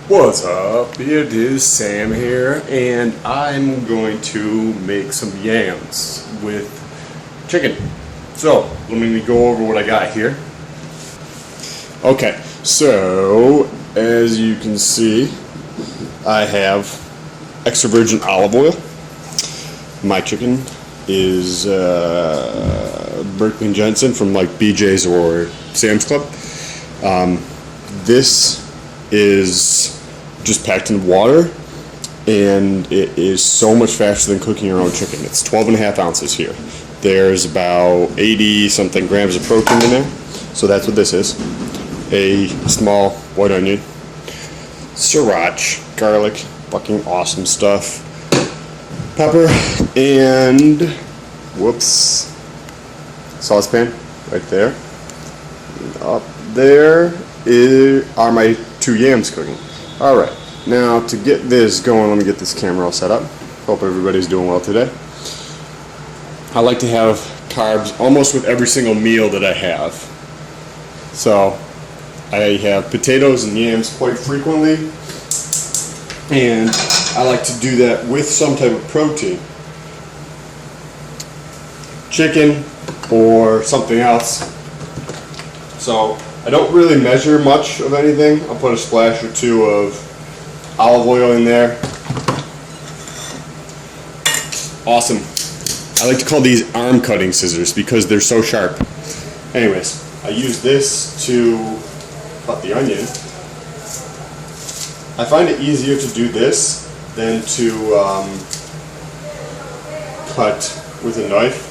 What's up? It is Sam here, and I'm going to make some yams with chicken. So, let me go over what I got here. Okay, so as you can see, I have extra virgin olive oil. My chicken is Berkeley & Jensen from like BJ's or Sam's Club. This is just packed in water, and it is so much faster than cooking your own chicken. It's 12.5 ounces here. There's about 80 something grams of protein in there, so that's what this is. A small white onion, sriracha, garlic, fucking awesome stuff, pepper, and whoops, saucepan right there. Up there are my 2 yams cooking. Alright, now to get this going, let me get this camera all set up. Hope everybody's doing well today. I like to have carbs almost with every single meal that I have. So, I have potatoes and yams quite frequently, and I like to do that with some type of protein. Chicken or something else. So, I don't really measure much of anything. I'll put a splash or 2 of olive oil in there. Awesome. I like to call these arm cutting scissors because they're so sharp. Anyways, I use this to cut the onion. I find it easier to do this than to cut with a knife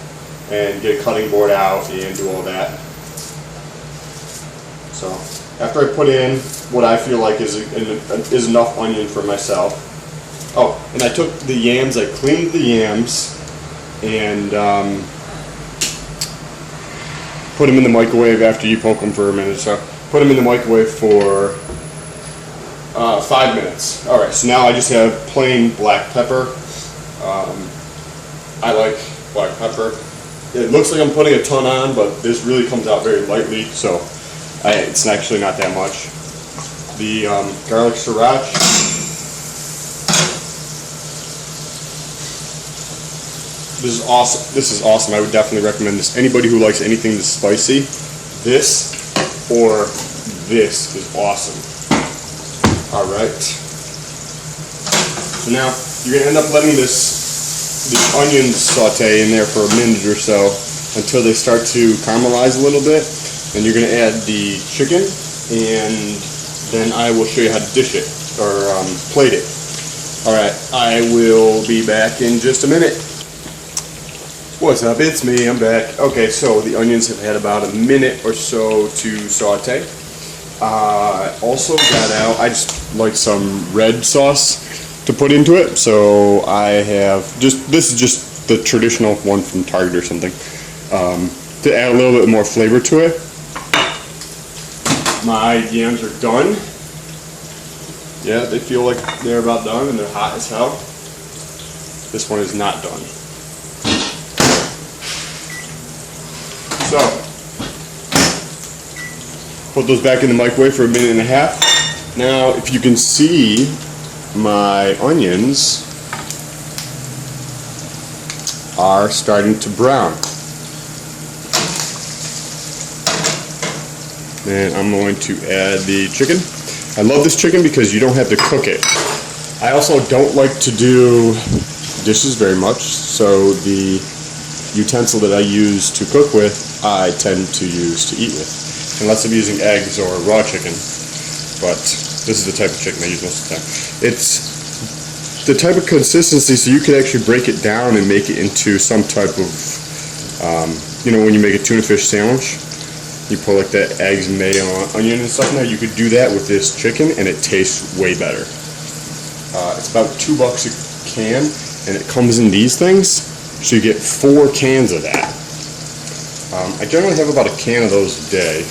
and get a cutting board out and do all that. So after I put in what I feel like is enough onion for myself. Oh, and I took the yams, I cleaned the yams and put them in the microwave after you poke them for a minute. So put them in the microwave for 5 minutes. Alright, so now I just have plain black pepper. I like black pepper. It looks like I'm putting a ton on, but this really comes out very lightly, so it's actually not that much. The garlic sriracha. This is awesome. This is awesome. I would definitely recommend this. Anybody who likes anything that's spicy, this or this is awesome. Alright. So now you're going to end up letting the onions saute in there for a minute or so until they start to caramelize a little bit. Then you're going to add the chicken, and then I will show you how to dish it, or plate it. Alright, I will be back in just a minute. What's up? It's me, I'm back. Okay, so the onions have had about a minute or so to saute. I also got out, I just like some red sauce to put into it, so I have this is just the traditional one from Target or something, to add a little bit more flavor to it. My yams are done. Yeah, they feel like they're about done, and they're hot as hell. This one is not done. So, put those back in the microwave for a minute and a half. Now, if you can see, my onions are starting to brown. And I'm going to add the chicken. I love this chicken because you don't have to cook it. I also don't like to do dishes very much, so the utensil that I use to cook with, I tend to use to eat with. Unless I'm using eggs or raw chicken. But this is the type of chicken I use most of the time. It's the type of consistency so you can actually break it down and make it into some type of, you know, when you make a tuna fish sandwich, you put like that eggs, mayo, onion and stuff in there. You could do that with this chicken and it tastes way better. It's about $2 a can, and it comes in these things, so you get 4 cans of that. I generally have about a can of those a day.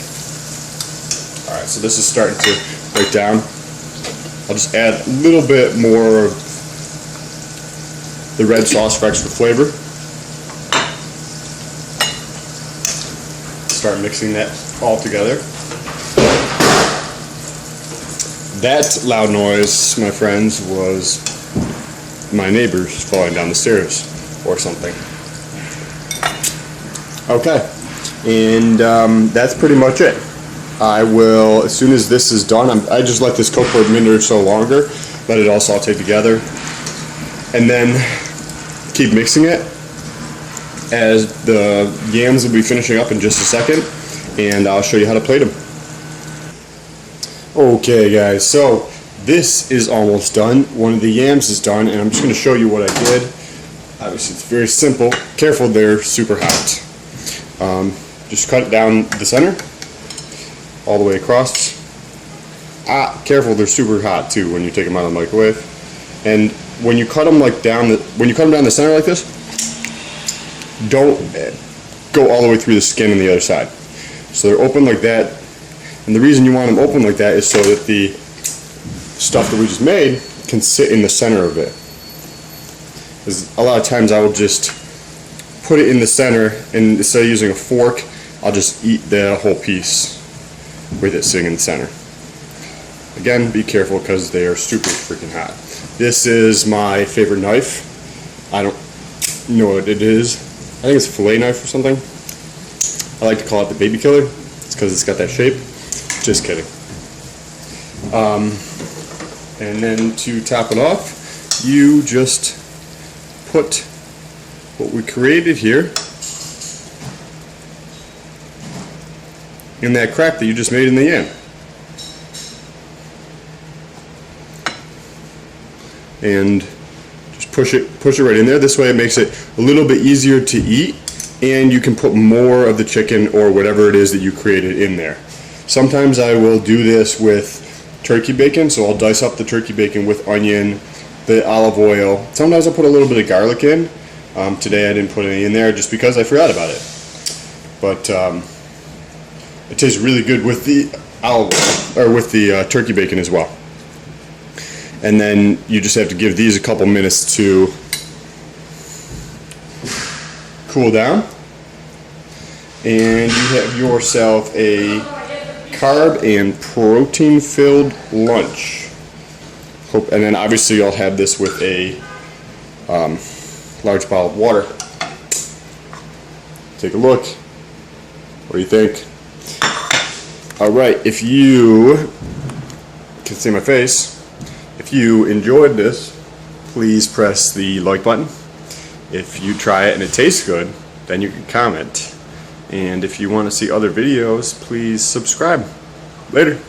Alright, so this is starting to break down. I'll just add a little bit more of the red sauce for extra flavor. Start mixing that all together. That loud noise, my friends, was my neighbors falling down the stairs or something. Okay, and that's pretty much it. I will, as soon as this is done, I just let this cook for a minute or so longer, let it all saute together, and then keep mixing it as the yams will be finishing up in just a second, and I'll show you how to plate them. Okay guys, so this is almost done. One of the yams is done, and I'm just going to show you what I did. Obviously it's very simple. Careful, they're super hot. Just cut it down the center, all the way across. Careful, they're super hot too when you take them out of the microwave. And when you cut them down the center like this, don't go all the way through the skin on the other side. So they're open like that, and the reason you want them open like that is so that the stuff that we just made can sit in the center of it. Because a lot of times I will just put it in the center, and instead of using a fork, I'll just eat the whole piece with it sitting in the center. Again, be careful because they are super freaking hot. This is my favorite knife. I don't know what it is. I think it's a fillet knife or something. I like to call it the baby killer. It's because it's got that shape. Just kidding. And then to top it off, you just put what we created here in that crack that you just made in the yam. And just push it right in there. This way it makes it a little bit easier to eat, and you can put more of the chicken or whatever it is that you created in there. Sometimes I will do this with turkey bacon, so I'll dice up the turkey bacon with onion, the olive oil. Sometimes I'll put a little bit of garlic in. Today I didn't put any in there just because I forgot about it. But it tastes really good with the olive oil, or with the turkey bacon as well. And then you just have to give these a couple minutes to cool down, and you have yourself a carb and protein filled lunch. And then obviously you'll have this with a large bottle of water. Take a look. What do you think? Alright, if you can see my face, if you enjoyed this, please press the like button. If you try it and it tastes good, then you can comment. And if you want to see other videos, please subscribe. Later.